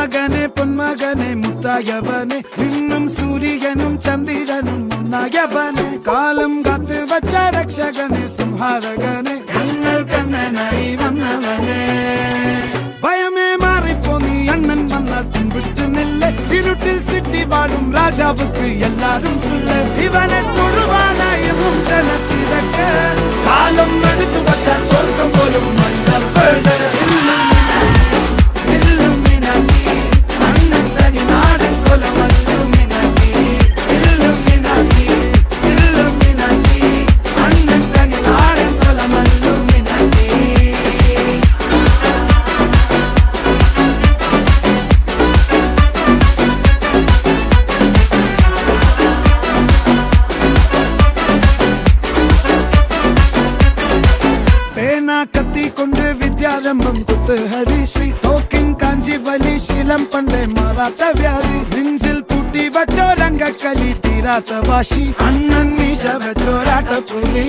മകനെ പൊന്മകനെ മുത്തായവനെ ഇന്നും സൂര്യനും ചന്ദ്രനും ഒന്നായവനെ കാലം കാത്ത് വച്ച രക്ഷകനെ സംഹാരകനെ ഞങ്ങൾ കണ്ണനായി വന്നവനെ ഭയമേ മാറിപ്പോ നീ അണ്ണൻ വന്നാൽ തുമ്പിട്ട് നില്ല ഇരുട്ടിൽ സിറ്റി വാഴും രാജാവുക്ക് എല്ലാരും സുല്ല ഇവനെ തൊഴുവാനായി എന്നും ജനത്തിരക്ക് കാലം എടുത്തു വച്ചാൽ സ്വർഗം പോലും മണ്ണൽ കത്തി കൊണ്ട് വിദ്യാരംഭം കുത്ത് ഹരിശ്രീ തോക്കിൻ കാഞ്ചി വലി ശീലം പണ്ടേ മാറാത്ത വ്യാധി നെഞ്ചിൽ പൂട്ടി വച്ചോരംഗക്കലി തീരാത്ത വാശി അണ്ണൻ മീശ വെച്ചോരാട്ട പുലി